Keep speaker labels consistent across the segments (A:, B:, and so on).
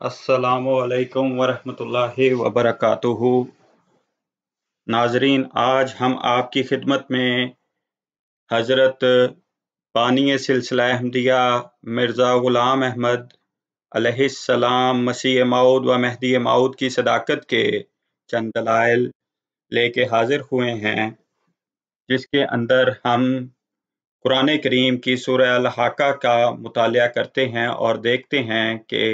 A: अस्सलामु अलैकुम वरहमतुल्लाहि वबरकातुहू। नाजरीन, आज हम आपकी खिदमत में हज़रत बानी सिलसिला अहमदिया मिर्ज़ा ग़ुलाम अहमद अलैहिस्सलाम मसीह मऊद व मेहदी मऊद की सदाकत के चंद दलाइल लेके हाजिर हुए हैं, जिसके अंदर हम कुरान करीम की सूरह अल-हाक़ा का मुतालिया करते हैं और देखते हैं कि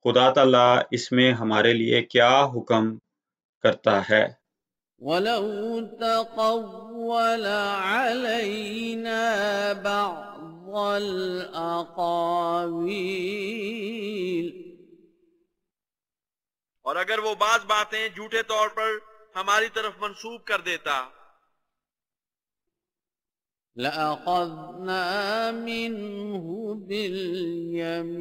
A: खुदा ताला इसमें हमारे लिए क्या हुक्म करता है।
B: وَلَوْ تَقَوَّلَ عَلَيْنَا بَعْضَ الْأَقَاوِيلِ
C: اور اگر وہ بعض باتیں جھوٹے طور پر ہماری طرف منسوب کر دیتا
B: لَأَخَذْنَا مِنْهُ بِالْيَمِينِ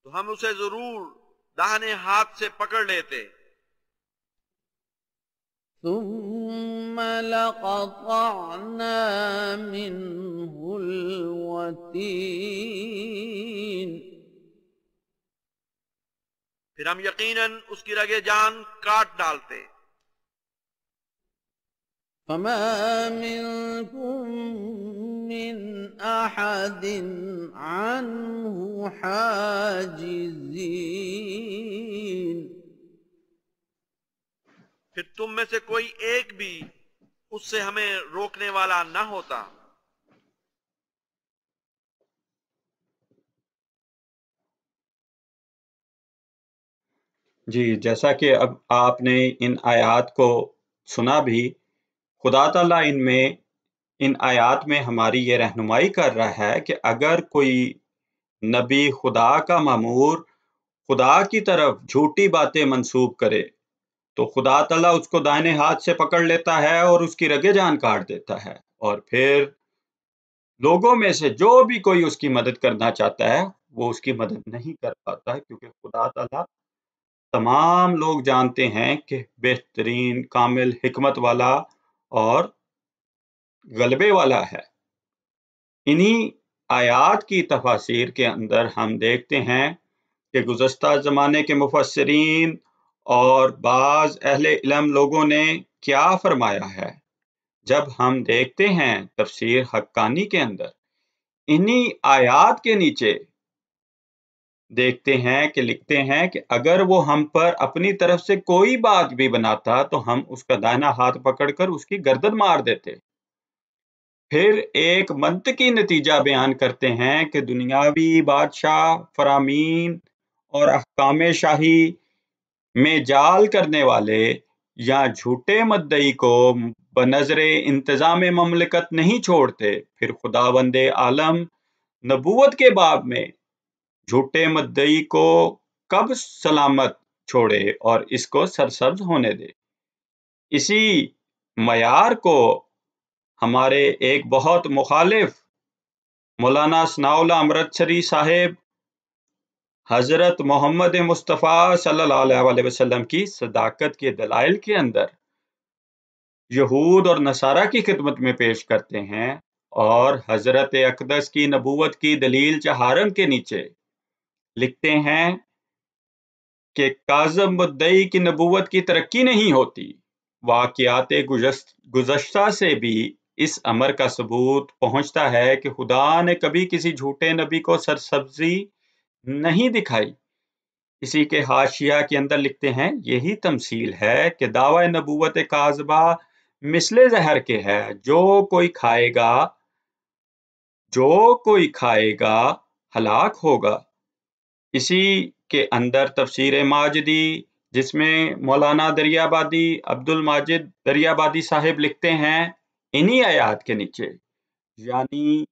C: تو ہم اسے ضرور داہنے ہاتھ سے پکڑ لیتے،
B: ثُمَّ لَقَطَعْنَا مِنْهُ الْوَتِينَ
C: پھر ہم یقیناً اس کی رگِ جان کاٹ ڈالتے۔
B: فَمَا مِنْكُمْ مِنْ أَحَدٍ عَنْهُ حَاجِزِينَ
C: پھر تم میں سے کوئی ایک بھی اس سے ہمیں روکنے والا نہ ہوتا۔
A: جی، جیسا کہ اب آپ نے ان آیات کو سنا بھی، خدا تعالیٰ ان آیات میں ہماری یہ رہنمائی کر رہا ہے کہ اگر کوئی نبی خدا کا مامور خدا کی طرف جھوٹی باتیں منسوب کرے تو خدا تعالیٰ اس کو دائنے ہاتھ سے پکڑ لیتا ہے اور اس کی رگِ جان کاٹ دیتا ہے، اور پھر لوگوں میں سے جو بھی کوئی اس کی مدد کرنا چاہتا ہے وہ اس کی مدد نہیں کر پاتا ہے، کیونکہ خدا تعالیٰ تمام لوگ جانتے ہیں کہ بہترین، کامل حکمت والا اور غلبے والا ہے۔ انہی آیات کی تفاسیر کے اندر ہم دیکھتے ہیں کہ گزشتہ زمانے کے مفسرین اور بعض اہل علم لوگوں نے کیا فرمایا ہے۔ جب ہم دیکھتے ہیں تفسیر حقانی کے اندر انہی آیات کے نیچے دیکھتے ہیں کہ لکھتے ہیں کہ اگر وہ ہم پر اپنی طرف سے کوئی بات بھی بناتا تو ہم اس کا دائنا ہاتھ پکڑ کر اس کی گردن مار دیتے۔ پھر ایک منطقی نتیجہ بیان کرتے ہیں کہ دنیاوی بادشاہ، فرامین اور احکام شاہی میں جال کرنے والے یا جھوٹے مدعی کو بنظر انتظام مملکت نہیں چھوڑتے، پھر خداوند عالم نبوت کے باب میں جھوٹے مدعی کو کب سلامت چھوڑے اور اس کو سرسبز ہونے دے۔ اسی معیار کو ہمارے ایک بہت مخالف مولانا ثناء اللہ امرتسری صاحب حضرت محمد مصطفیٰ صلی اللہ علیہ وسلم کی صداقت کے دلائل کے اندر یہود اور نصارہ کی خدمت میں پیش کرتے ہیں، اور حضرت اقدس کی نبوت کی دلیل چہارم کے نیچے لکھتے ہیں کہ کاذب مدعی کی نبوت کی ترقی نہیں ہوتی۔ واقعات گزشتہ سے بھی اس امر کا ثبوت پہنچتا ہے کہ خدا نے کبھی کسی جھوٹے نبی کو سرسبزی نہیں دکھائی۔ اسی کے حاشیہ کے اندر لکھتے ہیں، یہی تمثیل ہے کہ دعوی نبوت کاذبہ مثل زہر کے ہے، جو کوئی کھائے گا ہلاک ہوگا۔ اسی کے اندر تفسیر ماجدی، جس میں مولانا دریابادی عبد الماجد دریابادی صاحب لکھتے ہیں انہی آیات کے نیچے، یعنی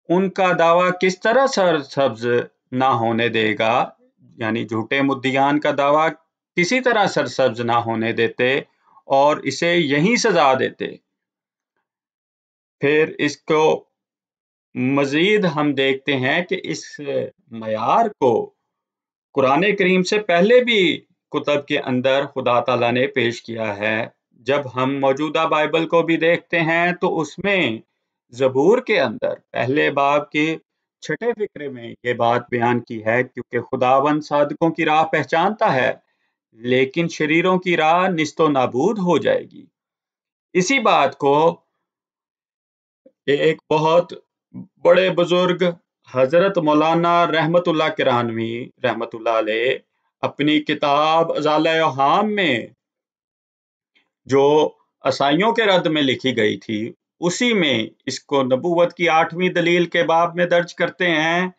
A: ان کا دعویٰ کس طرح سرسبز نہ ہونے دے گا، یعنی جھوٹے مدعیان کا دعویٰ کسی طرح سرسبز نہ ہونے دیتے اور اسے یہی سزا دیتے۔ پھر اس کو مزید ہم دیکھتے ہیں کہ اس معیار کو قرآن کریم سے پہلے بھی کتب کے اندر خدا تعالیٰ نے پیش کیا ہے۔ جب ہم موجودہ بائبل کو بھی دیکھتے ہیں تو اس میں زبور کے اندر پہلے باب کے छठे फिक्रे में ये बात बयान की है क्योंकि खुदावंद साधकों की राह पहचानता है, लेकिन शरीरों की राह निस्तो नाबूद हो जाएगी। इसी बात को एक बहुत बड़े बुजुर्ग हजरत मौलाना रहमतुल्लाह किरानवी रहमतुल्लाह अलैह अपनी किताब अज़ाला हाम में जो असाइयों के रद्द में लिखी गई थी, उसी में इसको नबूवत की 8वीं दलील के बाब में दर्ज करते हैं।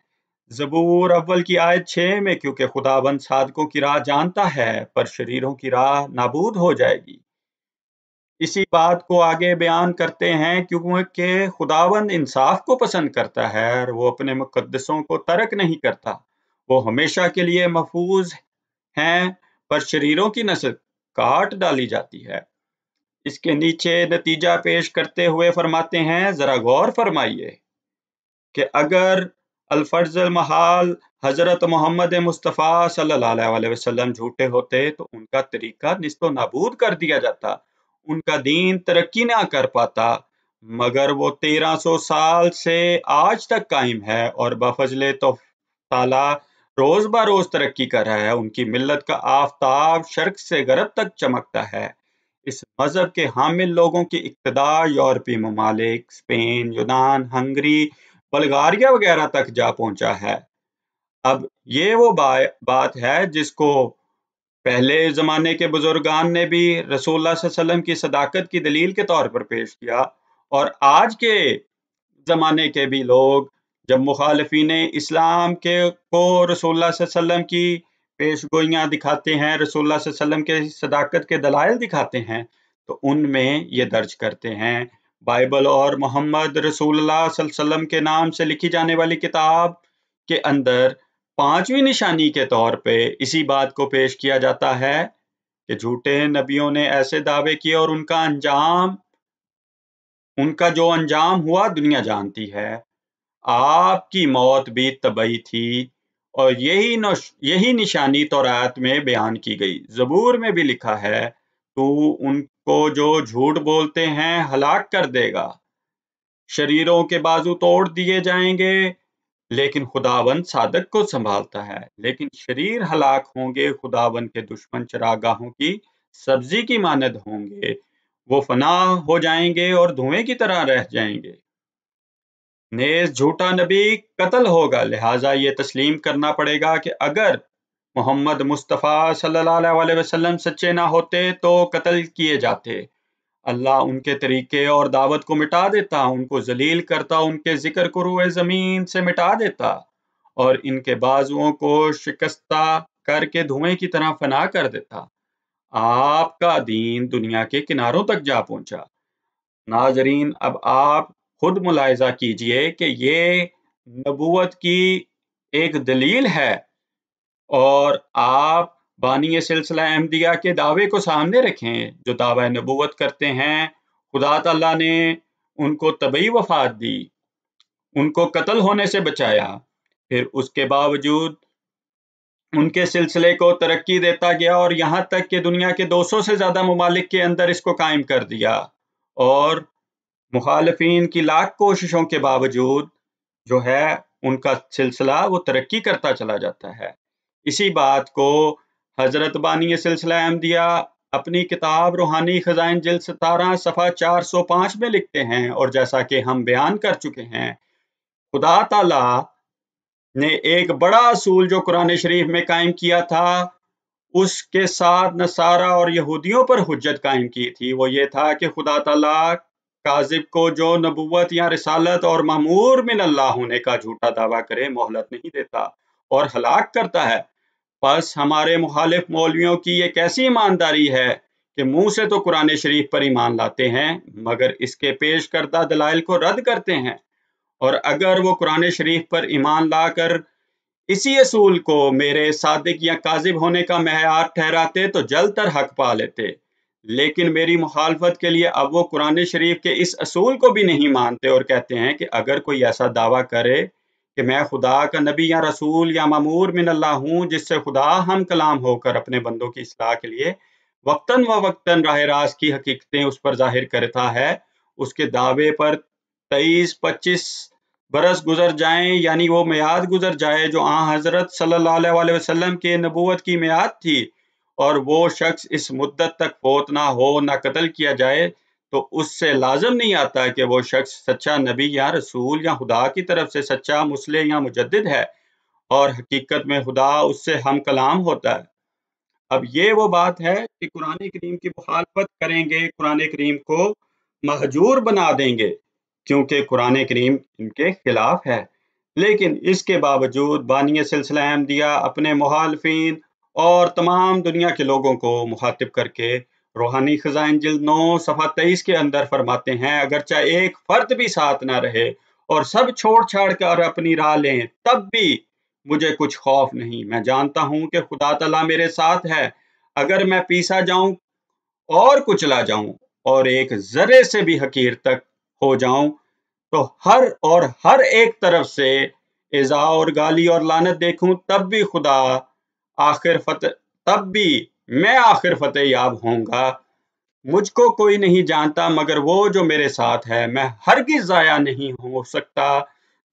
A: ज़बूर अव्वल की आयत 6 में, क्योंकि खुदावंद साधकों की राह जानता है पर शरीरों की राह नाबूद हो जाएगी। इसी बात को आगे बयान करते हैं क्योंकि खुदावंद इंसाफ को पसंद करता है और वो अपने मुकद्दसों को तर्क नहीं करता। वो हमेशा के लिए महफूज हैं पर शरीरों की नस्ल काट डाली जाती है। इसके नीचे नतीजा पेश करते हुए फरमाते हैं, जरा गौर फरमाइए कि अगर अल्फर्जल महाल हजरत मोहम्मद मुस्तफ़ा सल्लल्लाहु अलैहि वसल्लम झूठे होते तो उनका तरीका निस्तो नाबूद कर दिया जाता, उनका दीन तरक्की ना कर पाता, मगर वो 1300 साल से आज तक कायम है और बफजले तो ताला रोज ब रोज तरक्की कर रहा है। उनकी मिल्लत का आफताब शर्क से गरब तक चमकता है। इस मजहब के हामिल लोगों की इक्तदा यूरोपीय ममालिक, स्पेन, यूनान, हंगरी, बल्गारिया वगैरह तक जा पहुंचा है। अब ये वो बात है जिसको पहले जमाने के बुजुर्गान ने भी रसूलुल्लाह सल्लल्लाहु अलैहि वसल्लम की सदाकत की दलील के तौर पर पेश किया, और आज के जमाने के भी लोग जब मुखालिफीन इस्लाम के को रसूलुल्लाह सल्लल्लाहु अलैहि वसल्लम की पेशगोइयां दिखाते हैं, रसूलुल्लाह सल्लल्लाहु अलैहि वसल्लम के सदाकत के दलाइल दिखाते हैं, तो उनमें ये दर्ज करते हैं बाइबल और मोहम्मद रसूलुल्लाह सल्लल्लाहु अलैहि वसल्लम के नाम से लिखी जाने वाली किताब के अंदर 5वीं निशानी के तौर पे इसी बात को पेश किया जाता है कि झूठे नबियों ने ऐसे दावे किए और उनका जो अंजाम हुआ दुनिया जानती है। आपकी मौत भी तबई थी और यही निशानी तौरात में बयान की गई। ज़बूर में भी लिखा है, तू उनको जो झूठ बोलते हैं हलाक कर देगा, शरीरों के बाजू तोड़ दिए जाएंगे, लेकिन खुदावंद सादक को संभालता है। लेकिन शरीर हलाक होंगे, खुदावंद के दुश्मन चरागाहों की सब्जी की मानद होंगे, वो फना हो जाएंगे और धुएं की तरह रह जाएंगे। नेज झूठा नबी कत्ल होगा, लिहाजा ये तस्लीम करना पड़ेगा कि अगर मोहम्मद मुस्तफ़ा सल्लल्लाहु अलैहि वसल्लम सच्चे ना होते तो कत्ल किए जाते। अल्लाह उनके तरीके और दावत को मिटा देता, उनको जलील करता, उनके जिक्र को रूए जमीन से मिटा देता और इनके बाजुओं को शिकस्ता करके धुएं की तरह फना कर देता। आपका दीन दुनिया के किनारों तक जा पहुंचा। नाजरीन, अब आप खुद मुलाहिजा कीजिए कि ये नबूवत की एक दलील है और आप बानी सिलसिला अहमदिया के दावे को सामने रखें जो दावा नबूवत करते हैं खुदा ताला ने उनको तबई वफात दी, उनको कत्ल होने से बचाया, फिर उसके बावजूद उनके सिलसिले को तरक्की देता गया और यहाँ तक कि दुनिया के 200 से ज्यादा ममालिक के अंदर इसको कायम कर दिया और मुखालिफिन की लाख कोशिशों के बावजूद जो है उनका सिलसिला वो तरक्की करता चला जाता है। इसी बात को हजरत बानी सिलसिला अहमदिया अपनी किताब रूहानी खजाइन जिल्द 17 सफ़ा 405 में लिखते हैं, और जैसा कि हम बयान कर चुके हैं, खुदा ताला ने एक बड़ा असूल जो कुरान शरीफ में कायम किया था उसके साथ नसारा और यहूदियों पर हुज्जत कायम की थी। वो ये था कि खुदा ताला काजिब को जो नबूवत या रिसालत और मामूर मिन अल्लाह होने का झूठा दावा करे मोहलत नहीं देता और हलाक करता है। बस हमारे मुखालिफ मौलवियों की ये कैसी ईमानदारी है कि मुंह से तो कुरान शरीफ पर ईमान लाते हैं मगर इसके पेश करदा दलाइल को रद्द करते हैं, और अगर वो कुरान शरीफ पर ईमान लाकर इसी असूल को मेरे सादिक या काजिब होने का मेयार ठहराते तो जलतर हक पा लेते। लेकिन मेरी मुखालफत के लिए अब वो कुरान शरीफ के इस असूल को भी नहीं मानते और कहते हैं कि अगर कोई ऐसा दावा करे कि मैं खुदा का नबी या रसूल या मामूर मिन अल्लाह हूँ जिससे खुदा हम कलाम होकर अपने बंदों की इस्लाह के लिए वक्तन व वक्तन राह रास्त की हकीकतें उस पर जाहिर करता है, उसके दावे पर 23-25 برس گزر جائیں، یعنی وہ میعاد گزر جائے جو حضرت صلی اللہ علیہ وسلم کے نبوت کی میعاد تھی، اور وہ شخص اس مدت تک فوت نہ ہو، نہ قتل کیا جائے، تو اس سے لازم نہیں آتا کہ وہ شخص سچا نبی یا رسول یا خدا کی طرف سے سچا مصلح یا مجدد ہے، اور حقیقت میں خدا اس سے ہم کلام ہوتا ہے۔ اب یہ وہ بات ہے کہ قرآن کریم کی مخالفت کریں گے، قرآن کریم کو مہجور بنا دیں گے، کیونکہ قرآن کریم ان کے خلاف ہے۔ لیکن اس کے باوجود بانی سلسلہ احمدیہ اپنے مخالفین اور تمام دنیا کے لوگوں کو مخاطب کر کے روحانی خزائن جلد 9 صفحہ 23 کے اندر فرماتے ہیں، اگرچہ ایک فرد بھی ساتھ نہ رہے اور سب چھوڑ چھاڑ کر اپنی راہ لیں، تب بھی مجھے کچھ خوف نہیں، میں جانتا ہوں کہ خدا تعالیٰ میرے ساتھ ہے۔ اگر میں پیسا جاؤں اور کچلا جاؤں اور ایک ذرے سے بھی حقیر تک ہو جاؤں، تو ہر ایک طرف سے ایذا اور گالی اور لعنت دیکھوں، تب بھی میں آخر فتح یاب ہوں گا۔ مجھ کو کوئی نہیں جانتا مگر وہ جو میرے ساتھ ہے، میں ہرگز ضائع نہیں ہو سکتا۔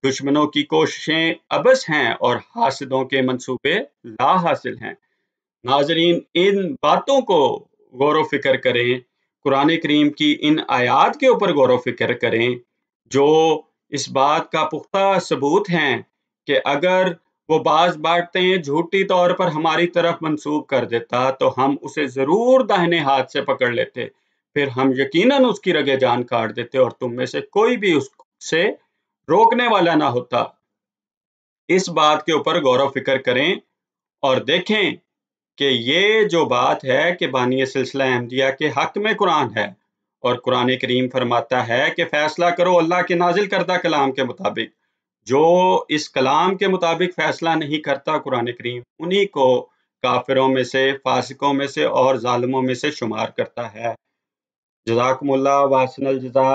A: دشمنوں کی کوششیں عبث ہیں اور حاسدوں کے منصوبے لا حاصل ہیں۔ ناظرین، ان باتوں کو غور و فکر کریں، قرآن کریم کی ان آیات کے اوپر غور و فکر کریں جو اس بات کا پختہ ثبوت ہیں کہ اگر وہ بعض باتیں جھوٹی طور پر ہماری طرف منسوب کر دیتا تو ہم اسے ضرور داہنے ہاتھ سے پکڑ لیتے، پھر ہم یقیناً اس کی رگیں جان کاٹ دیتے اور تم میں سے کوئی بھی اس سے روکنے والا نہ ہوتا۔ اس بات کے اوپر غور و فکر کریں اور دیکھیں کہ یہ جو بات ہے کہ بانی سلسلہ احمدیہ کے حق میں قرآن ہے، اور قرآن کریم فرماتا ہے کہ فیصلہ کرو اللہ کے نازل کردہ کلام کے مطابق۔ جو اس کلام کے مطابق فیصلہ نہیں کرتا قرآن کریم، انہی کو کافروں میں سے، فاسقوں میں سے اور ظالموں میں سے شمار کرتا ہے۔ جزاکم اللہ واحسن الجزا۔